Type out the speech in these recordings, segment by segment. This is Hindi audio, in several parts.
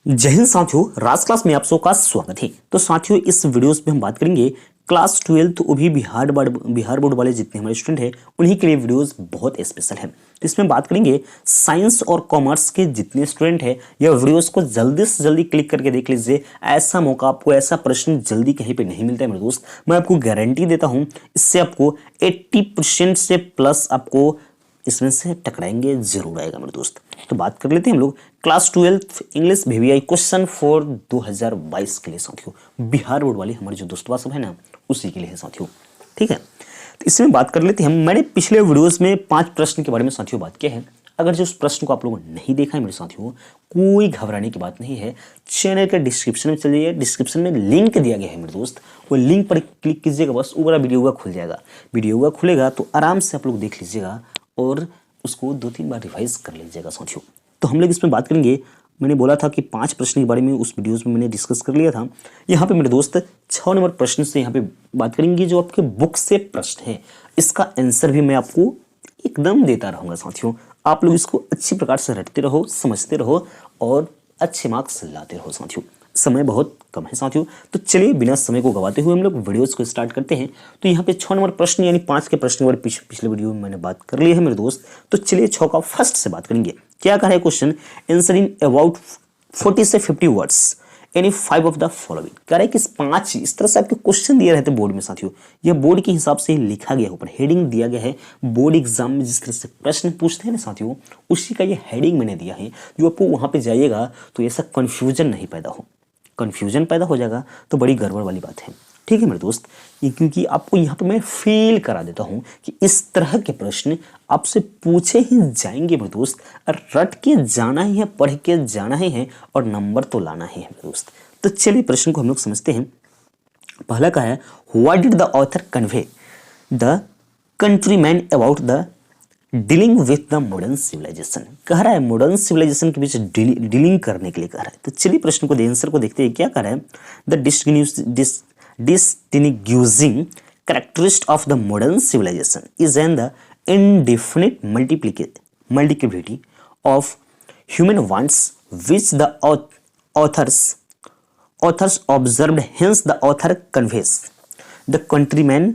जय हिंद साथियों, राज क्लास में आप सबका स्वागत है। तो साथियों, इस वीडियोस में हम बात करेंगे क्लास 12 वो भी बिहार बोर्ड वाले जितने हमारे स्टूडेंट हैं उन्हीं के लिए वीडियोस बहुत स्पेशल है। तो इसमें बात करेंगे साइंस और कॉमर्स के जितने स्टूडेंट हैं यह वीडियोस को जल्दी से जल्दी क्लिक करके देख लीजिए। ऐसा मौका आपको, ऐसा प्रश्न जल्दी कहीं पे नहीं मिलता है मेरे दोस्त। मैं आपको गारंटी देता हूँ, इससे आपको 80% से प्लस आपको इसमें से टकराएंगे जरूर आएगा मेरे दोस्त। तो बात कर लेते हैं हम लोग class 12 English VVI question for 2022 के लिए साथियों। बिहार बोर्ड वाले हमारे जो दोस्तवा सब है ना, उसी के लिए है साथियों। ठीक है, तो इसमें बात कर लेते हैं हम। मैंने पिछले वीडियोस में 5 प्रश्न के बारे में साथियों बात किया है। अगर जो उस प्रश्न को आप लोगों ने नहीं देखा है मेरे साथियों, कोई घबराने की बात नहीं है। चैनल के डिस्क्रिप्शन में चलिए, डिस्क्रिप्शन में लिंक दिया गया है मेरे दोस्त, वो लिंक पर क्लिक कीजिएगा, बस ऊपर वीडियो खुल जाएगा। वीडियो खुलेगा तो आराम से आप लोग देख लीजिएगा और उसको 2-3 बार रिवाइज कर लीजिएगा साथियों। तो हम लोग इसमें बात करेंगे, मैंने बोला था कि 5 प्रश्न के बारे में उस वीडियोस में मैंने डिस्कस कर लिया था। यहाँ पे मेरे दोस्त 6 नंबर प्रश्न से यहाँ पे बात करेंगे जो आपके बुक से प्रश्न है। इसका आंसर भी मैं आपको एकदम देता रहूँगा साथियों। आप लोग इसको अच्छी प्रकार से रटते रहो, समझते रहो और अच्छे मार्क्स लाते रहो साथियों। समय बहुत कम है साथियों, तो चलिए बिना समय को गवाते हुए हम लोग वीडियोस को स्टार्ट करते हैं। तो यहाँ पे 6 नंबर प्रश्न यानी 5 के प्रश्न के बारे में पिछले वीडियो में मैंने बात कर ली है मेरे दोस्त। तो चलिए 6 का फर्स्ट से बात करेंगे। क्या कह रहा है क्वेश्चन, आंसर इन अबाउट 40 से 50 वर्ड्स यानी 5 ऑफ द फॉलोइंग। कह रहा है कि 5 इस तरह से आपके क्वेश्चन दिए रहते बोर्ड में साथियों। यह बोर्ड के हिसाब से लिखा गया है, ऊपर हेडिंग दिया गया है। बोर्ड एग्जाम में जिस तरह से प्रश्न पूछते हैं ना साथियों, उसी का ये हेडिंग मैंने दिया है, जो आपको वहां पे जाइएगा तो ऐसा कंफ्यूजन नहीं पैदा हो। कंफ्यूजन पैदा हो जाएगा तो बड़ी गड़बड़ वाली बात है। ठीक है मेरे दोस्त, ये क्योंकि आपको यहाँ पे मैं फील करा देता हूँ कि इस तरह के प्रश्न आपसे पूछे ही जाएंगे मेरे दोस्त। और रट के जाना ही है, पढ़ के जाना ही है और नंबर तो लाना ही है मेरे दोस्त। तो चलिए प्रश्न को हम लोग समझते हैं। पहला का है, what did the author convey the countryman about the dealing with the modern civilization. कह रहा है मॉडर्न सिविलाइजेशन के बीच डीलिंग करने के लिए कह रहा है। तो चलिए प्रश्न को आंसर को देखते हैं। क्या कह रहा है, the distinguishing characteristic of the modern civilization is in the indefinite multiplicity of human wants which the authors observed. Hence the author conveys the countryman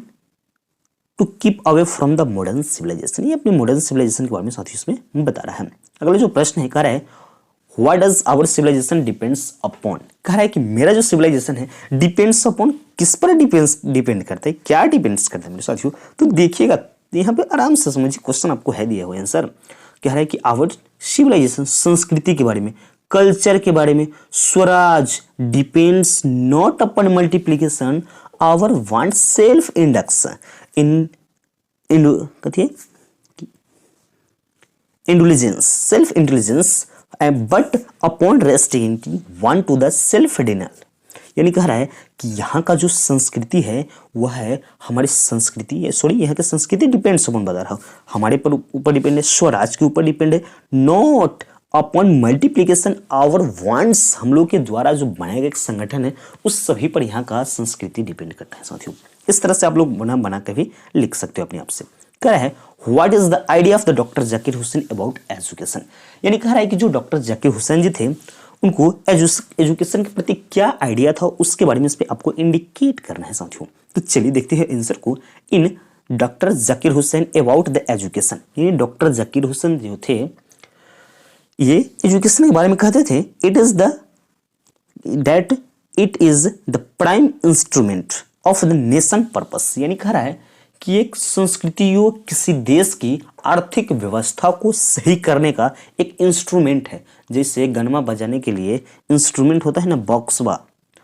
to keep away from the modern civilization। ये अपनी modern civilization के बारे में साथियों इसमें बता रहा है। अगला जो प्रश्न है, कह रहा है What does our civilization depends upon। कह रहा है कि मेरा जो सिविलाइजेशन है डिपेंड्स अपॉन, किस पर डिपेंड करता है, क्या डिपेंड्स करता है मेरे साथियों। तो देखिएगा यहाँ पे आराम से समझिए, क्वेश्चन आपको है दिया हुआ आंसर। कह रहा है कि आवर सिविलाइजेशन, संस्कृति के बारे में, कल्चर के बारे में, Swaraj depends not upon multiplication our want self index self intelligence but upon resting one to the self dinner. यानी कह रहा है कि यहाँ का जो संस्कृति है वह है हमारी संस्कृति, यहाँ की संस्कृति डिपेंड्स अपॉन बता रहा हूँ, हमारे पर ऊपर डिपेंड है, स्वराज के ऊपर डिपेंड है, not upon multiplication our wants, हम लोग के द्वारा जो बनाया गया एक संगठन है उस सभी पर यहाँ का संस्कृति डिपेंड करता है साथियों। इस तरह से आप लोग बना कर भी लिख सकते हो अपने आप से। कह रहा है what is the idea of the doctor Zakir Hussain about education. यानी कह रहा है कि जो डॉक्टर जाकिर हुसैन जी थे उनको एजुकेशन के प्रति क्या आइडिया था उसके बारे में इस पे आपको इंडिकेट करना है साथियों। तो चलिए देखते हैं आंसर को। In doctor Zakir Hussain about the education, यानी डॉक्टर जाकिर हुसैन जो थे ये एजुकेशन के बारे में कहते थे, it is the prime instrument of the nation purpose. यानी कह रहा है कि एक संस्कृतियों किसी देश की आर्थिक व्यवस्था को सही करने का एक इंस्ट्रूमेंट है। जैसे गनमा बजाने के लिए इंस्ट्रूमेंट होता है ना, बॉक्सवा,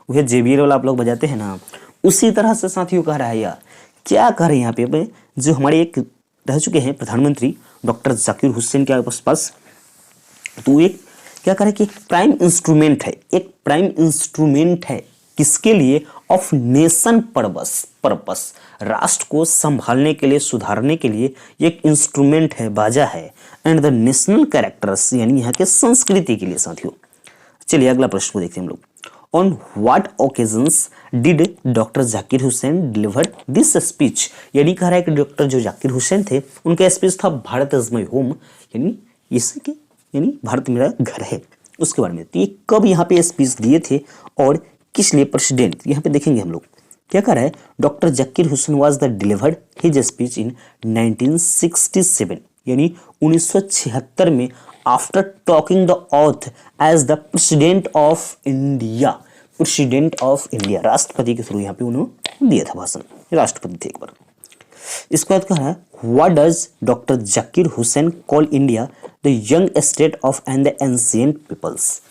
वह JBL वाला आप लोग बजाते हैं ना, उसी तरह से साथियों कह रहा है यार। क्या कह रहे हैं यहाँ पे, जो हमारे एक रह चुके हैं प्रधानमंत्री डॉक्टर जाकिर हुसैन के आसपास, तो एक क्या कह रहा है कि एक प्राइम इंस्ट्रूमेंट है किसके लिए, ऑफ नेशन पर्पस, राष्ट्र को संभालने के लिए, सुधारने के लिए एक इंस्ट्रूमेंट है, बाजा है। एंड द नेशनल कैरेक्टर्स, यानी यहाँ के संस्कृति के लिए साथियों। चलिए अगला प्रश्न को देखते हैं हम लोग। On what occasions did doctor Zakir Hussain deliver this speech. यानी कह रहा है कि डॉक्टर जो जाकिर हुसैन थे उनका स्पीच था भारत इज माय होम, यानी इसके यानी भारत मेरा घर है। उसके बारे में। तो ये कब यहाँ पे स्पीच दिए थे और किस लिए प्रेसिडेंट, यहाँ पे देखेंगे हम लोग। क्या कर रहा है, doctor Zakir Hussain was the delivered his speech in 1967 यानी 1976 में, after talking the oath as the president of India. President of India राष्ट्रपति के थ्रू यहाँ पे उन्होंने दिया था भाषण, राष्ट्रपति थे एक बार। इसके बाद कह रहा है, what does doctor Zakir Hussain call India the young state of and the ancient peoples,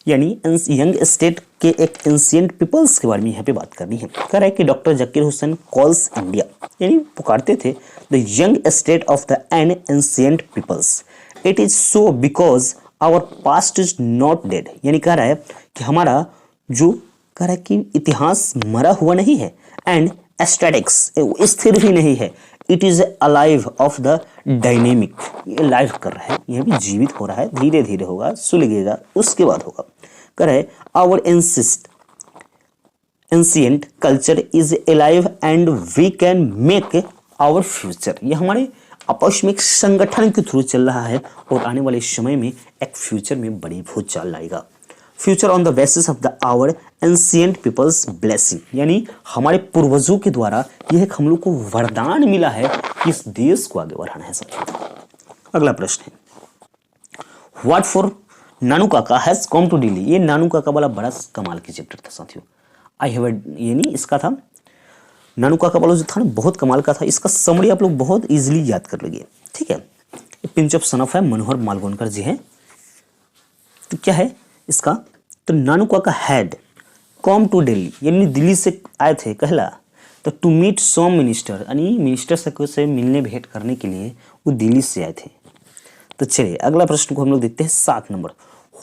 यानी यंग स्टेट के एक एंशिएंट पीपल्स के बारे में यहाँ पे बात करनी है। कह रहा है कि doctor Zakir Hussain calls India यानी पुकारते थे the young state of the and ancient peoples, it is so because our past is not dead, यानी कह रहा है कि हमारा जो कह रहा है कि इतिहास मरा हुआ नहीं है, एंड स्टैटिक्स स्थिर भी नहीं है, it is alive of the dynamic, ये लाइव कर रहा है, यह भी जीवित हो रहा है, धीरे धीरे होगा, सुलगेगा, उसके बाद होगा। कह रहा है our ancient culture is alive and we can make our future, ये हमारे आपस में एक संगठन के थ्रू चल रहा है और आने वाले समय में एक फ्यूचर में बड़ी भूचाल लाएगा। Future on the basis of the our ancient peoples blessing, यानी हमारे पूर्वजों के द्वारा यह एक हम लोग को वरदान मिला है कि इस देश को आगे बढ़ाना है साथियों। अगला प्रश्न है, व्हाट फॉर नानू काका हैज कम टू दिल्ली, ये नानू काका वाला बड़ा कमाल की चैप्टर था साथियों। आई हैव यानी इसका था नानू काका वाला जो था ना बहुत कमाल का था, इसका समरी आप लोग बहुत इजीली याद कर लेंगे, ठीक है। पिंच ऑफ सन ऑफ है, मनोहर मालवणकर जी हैं। तो क्या है इसका, तो नानू काका हैड कम टू दिल्ली, यानी दिल्ली से आए थे कहला, तो टू मीट सम मिनिस्टर, यानी मिनिस्टर से मिलने भेंट करने के लिए वो दिल्ली से आए थे। तो चलिए अगला प्रश्न को हम लोग देखते हैं 7 नंबर,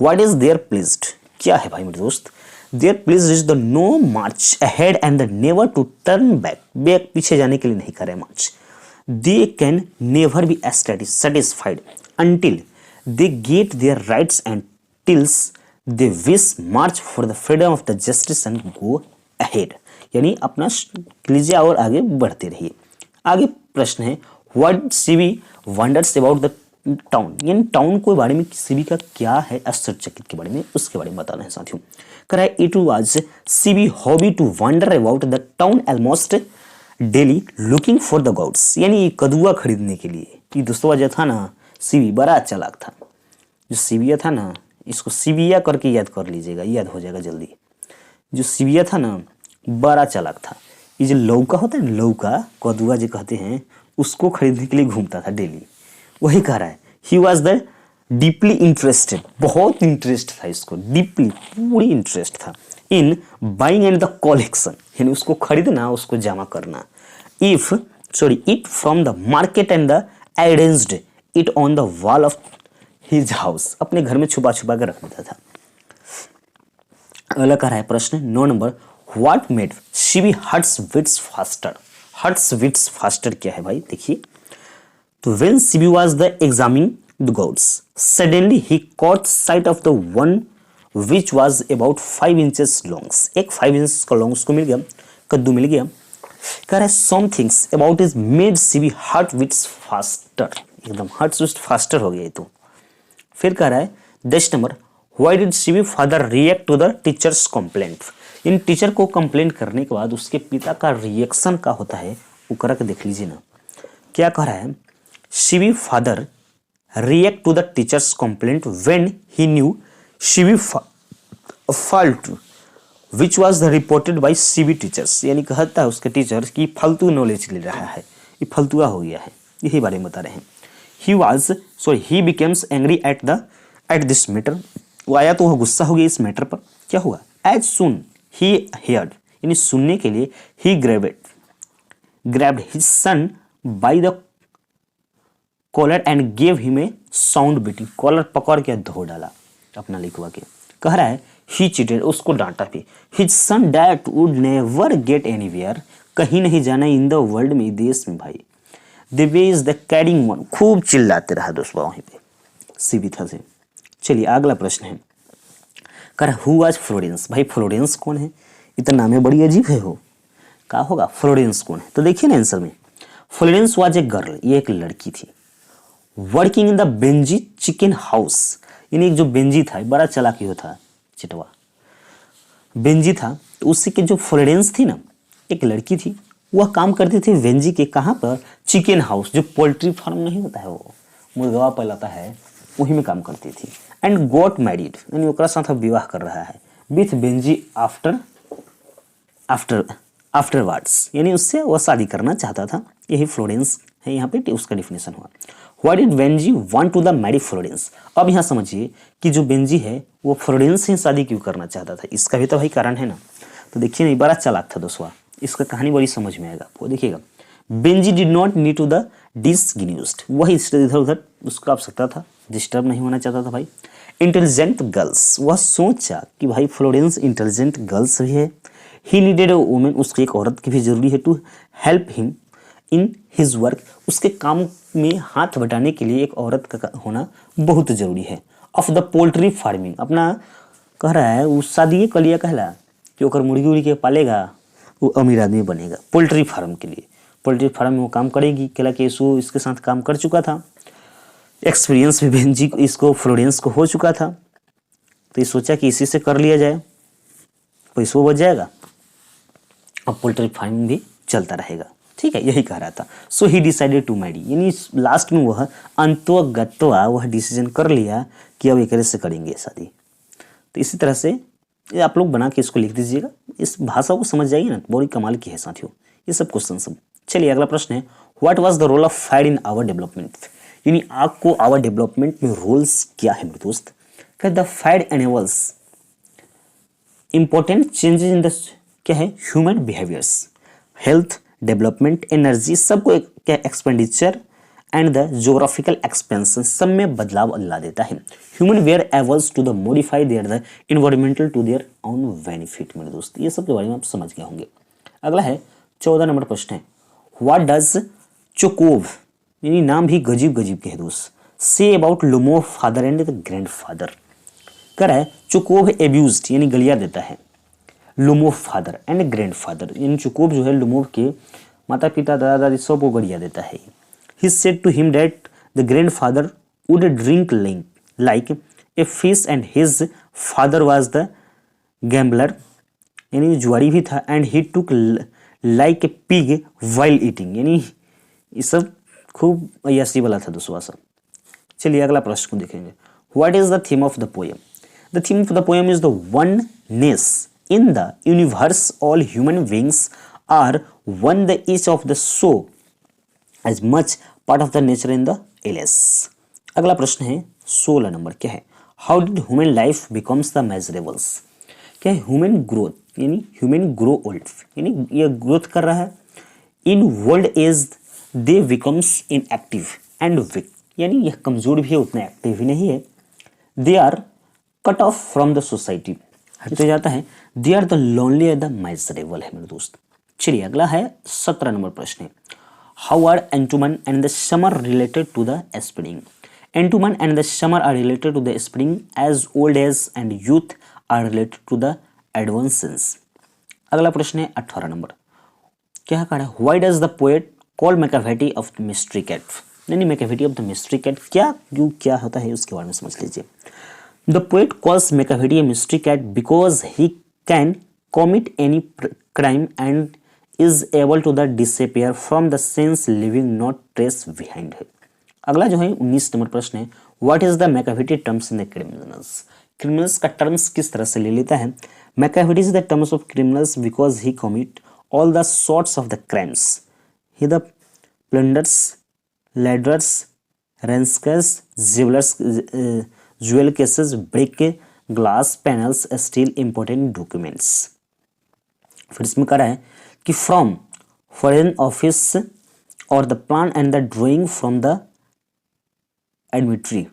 व्हाट इज देयर प्लीज्ड, क्या है भाई मेरे दोस्त, their pleased is the no march ahead and the never to turn back, back पीछे जाने के लिए नहीं करे march, they can never be satisfied until they get their rights and tills they wish march for the freedom of the justice and go ahead, यानी अपना लीजिए और आगे बढ़ते रहिए। आगे प्रश्न है, what CB wonders about the town, यानी टाउन के बारे में सीबी का क्या है आश्चर्यचकित के बारे में, उसके बारे में बताना है साथियों। कह रहा है it was Seibei hobby to wander about the town almost daily looking for the gourds, यानी कदुआ खरीदने के लिए। ये दोस्तों जो था ना सीबी बड़ा चालाक था, जो सीबिया था ना, इसको सीबिया करके याद कर लीजिएगा, याद हो जाएगा जल्दी। जो सीबिया था ना बड़ा चालाक था, ये जो लौका होता है ना, लौका कदुआ जो कहते हैं, उसको खरीदने के लिए घूमता था डेली। वही कह रहा है he was the deeply interested, बहुत इंटरेस्ट था इसको, डीपली पूरी इंटरेस्ट था in buying and the collection, यानी उसको खरीदना, उसको जमा करना, it from the market and the arranged it on the wall of his house, अपने घर में छुपा छुपा कर रख देता था। अगला कह रहा है प्रश्न 9 number, what made Seibei hearts beats faster, hearts beats faster क्या है भाई देखिए। तो when Seibei was the examining the gourds suddenly he caught sight of the one which was about 5 inches longs, एक 5 इंच का लॉन्ग उसको मिल गया, कद्दू मिल गया। कह रहा है some things about is made Seibei heart beats faster, एकदम हार्ट बीट्स फास्टर हो गया ये तो। फिर कह रहा है 10 number, why did Seibei father react to the teachers complaint, इन टीचर को कंप्लेंट करने के बाद उसके पिता का रिएक्शन का होता है, वो करके देख लीजिए ना। क्या कह रहा है, Seibei father react to the teachers complaint when he knew Seibei fault which was the reported by Seibei teachers, यानी कहता है उसके टीचर की फालतू नॉलेज ले रहा है, ये फालतुआ हो गया है, यही बारे में बता रहे हैं। he becomes angry at this matter, वो आया तो वह गुस्सा हो गया इस मैटर पर। क्या हुआ, as soon he heard, यानी सुनने के लिए he grabbed his son by the collar and gave him a sound beating, collar पकड़ के धो डाला अपना लिखवा के। कह रहा है he cheated, उसको डांटा भी, his son that would never get anywhere, कहीं नहीं जाना इन द वर्ल्ड में, देश में भाई, the way is the carrying one, खूब चिल्लाते रहा दोस्तों वहीं पे सीबी था से। चलिए अगला प्रश्न है, कर हु वाज फ्लोरेंस, भाई फ्लोरेंस कौन है, इतना नाम है बड़ी अजीब है, हो क्या होगा फ्लोरेंस कौन है, तो देखिए ना आंसर में, फ्लोरेंस वाज ए गर्ल, ये एक लड़की थी, working in the Benji chicken house, यानी एक जो बेंजी था बड़ा चालाकी होता चिटवा बेंजी था, तो उससे के जो फ्लोरेंस थी ना, एक लड़की थी, वह काम करती थी वेंजी के कहाँ पर, चिकन हाउस, जो पोल्ट्री फार्म नहीं होता है, वो मुर्गवा पलाता है, वहीं में काम करती थी। एंड गॉट मैरिड, यानी ओकरा साथ विवाह कर रहा है विथ बेंजी आफ्टरवर्ड्स, यानी उससे वह शादी करना चाहता था। यही फ्लोरेंस है, यहाँ पे उसका डिफिनेशन हुआ। Why did Benji want to the marry Florence. अब यहाँ समझिए कि जो बेंजी है वो फ्लोरेंस से शादी क्यों करना चाहता था, इसका भी तो भाई कारण है ना। तो देखिए ना, बड़ा चालाक था दोस्तों, इसका कहानी बड़ी समझ में आएगा आपको। देखिएगा, बेंजी did not need to the डिसग्न्यूज्ड, वही इधर उधर उसका आवश्यकता था, डिस्टर्ब नहीं होना चाहता था भाई। इंटेलिजेंट गर्ल्स, वह सोचा कि भाई फ्लोरेंस इंटेलिजेंट गर्ल्स भी है। ही नीडेड अ वुमेन, उसको एक औरत की भी जरूरी है, to help him in his work, उसके काम में हाथ बटाने के लिए एक औरत का होना बहुत जरूरी है। ऑफ द पोल्ट्री फार्मिंग, अपना कह रहा है उस शादी कर लिया कहला कि ओकर मुर्गी उर्गी के पालेगा, वो अमीर आदमी बनेगा। पोल्ट्री फार्म के लिए, पोल्ट्री फार्म में वो काम करेगी। कहला कि इसके साथ काम कर चुका था, एक्सपीरियंस भी बेंजी इसको फ्लोरेंस को हो चुका था, तो ये सोचा कि इसी से कर लिया जाए, पैसों बच जाएगा और पोल्ट्री फार्मिंग भी चलता रहेगा। ठीक है, यही कह रहा था। सो ही डिसाइडेड टू मैरी, यानी लास्ट में वह अंतोगत्वा वह डिसीजन कर लिया कि अब एक से करेंगे शादी। तो इसी तरह से ये आप लोग बना के इसको लिख दीजिएगा, इस भाषा को समझ जाइए ना, बड़ी कमाल की है साथियों ये सब क्वेश्चन सब। चलिए अगला प्रश्न है, what was the role of fire in our development, यानी आग को आवर डेवलपमेंट में रोल्स क्या है मेरे दोस्त। The fire enables important changes in the क्या है human behaviours, health, development, energy, सबको क्या expenditure and the geographical expansion, सब में बदलाव ला देता है। Human were ables to the modify their the environmental to their own benefit. मेरे दोस्त ये सब के बारे में आप समझ गए होंगे। अगला है 14 नंबर प्रश्न है, व्हाट डज चोकोव, यानी नाम भी गजीब गजीब के है दोस्त, से about Lomov father and the grand father. कह रहा है चोकोव एब्यूज्ड, यानी गलिया देता है Lomov father and grandfather, यानी चुकोव जो है लुमोव के माता पिता दादा दादी सब को गलिया देता है। He said to him that the grand father would drink like a fish and his father was the gambler, यानी जुआरी भी था। And he took like a pig while eating, यानी ये सब खूब अय्यासी वाला था दोस्तों सब। चलिए अगला प्रश्न को देखेंगे, what is the theme of the poem. The theme of the poem is the oneness in the universe, all human beings are one, the each of the so as much part of the nature in the ls। अगला प्रश्न है 16 नंबर, क्या है, how did human life becomes the measurables, क्या है ह्यूमन ग्रोथ, यानी ह्यूमन ग्रो ओल्ड, यानी ये ग्रोथ कर रहा है। In world age they becomes inactive and weak, यानी यह कमजोर भी है उतना एक्टिव भी नहीं है। They are cut off from the society, हटते जाता है। They are the lonely and the miserable है मेरे दोस्त। चलिए अगला है 17 नंबर प्रश्न है, how are autumn and the summer related to the spring. Autumn and the summer are related to the spring as old age and youth are related to the advances. अगला प्रश्न है 18 नंबर, क्या कहा है, why does the poet call Macavity of the mystery cat, यानी Macavity of the mystery cat क्या होता है उसके बारे में समझ लीजिए। The poet calls Macavity a mystery cat because he can commit any crime and is able to disappear from the scenes leaving no trace behind है। अगला जो है 19 नंबर प्रश्न है, What is the Macavity terms in the criminals? Criminals का terms किस तरह से ले लेता है। Macavity is the terms of criminals because he commit all the sorts of the crimes. He the plunders, ladders, ransacks, jewel cases, break glass panels, steal important documents। फिर इसमें कह रहा है कि फ्रॉम फॉरेन ऑफिस और the plan and the drawing from the admiralty.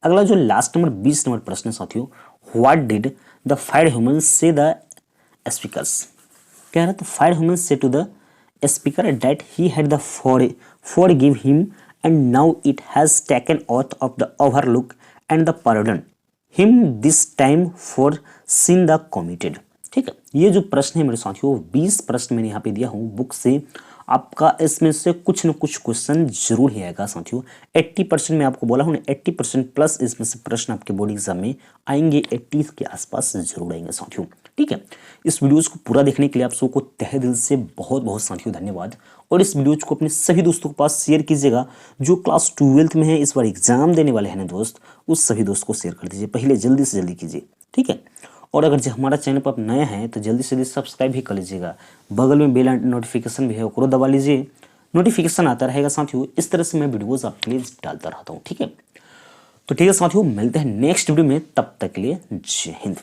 अगला जो लास्ट नंबर 20 नंबर प्रश्न साथियों, what did the five humans say the speakers, कह रहा है तो five humans say to the speaker that he had the forgive him and now it has taken oath of the overlook and the pardon him this time for sin the committed। ठीक है, ये जो प्रश्न है मेरे साथियों 20 प्रश्न मैंने यहाँ पे दिया हूँ बुक से आपका इसमें से कुछ न कुछ क्वेश्चन जरूर ही आएगा साथियों। 80% में आपको बोला हूँ 80% प्लस इसमें से प्रश्न आपके बोर्ड एग्जाम में आएंगे, 80 के आसपास जरूर आएंगे साथियों। ठीक है, इस वीडियोस को पूरा देखने के लिए आप सबको तहे दिल से बहुत बहुत साथियों धन्यवाद। और इस वीडियोज को अपने सभी दोस्तों के पास शेयर कीजिएगा जो क्लास 12th में है, इस बार एग्जाम देने वाले हैं ना दोस्त, उस सभी दोस्त को शेयर कर दीजिए, पहले जल्दी से जल्दी कीजिए। ठीक है, और अगर हमारा चैनल पर आप नए हैं तो जल्दी से जल्दी सब्सक्राइब भी कर लीजिएगा, बगल में बेल नोटिफिकेशन भी है उसको दबा लीजिए, नोटिफिकेशन आता रहेगा साथियों। इस तरह से मैं वीडियोज़ आपके लिए डालता रहता हूँ। ठीक है, तो ठीक है साथियों, मिलते हैं नेक्स्ट वीडियो में, तब तक के लिए जय हिंद।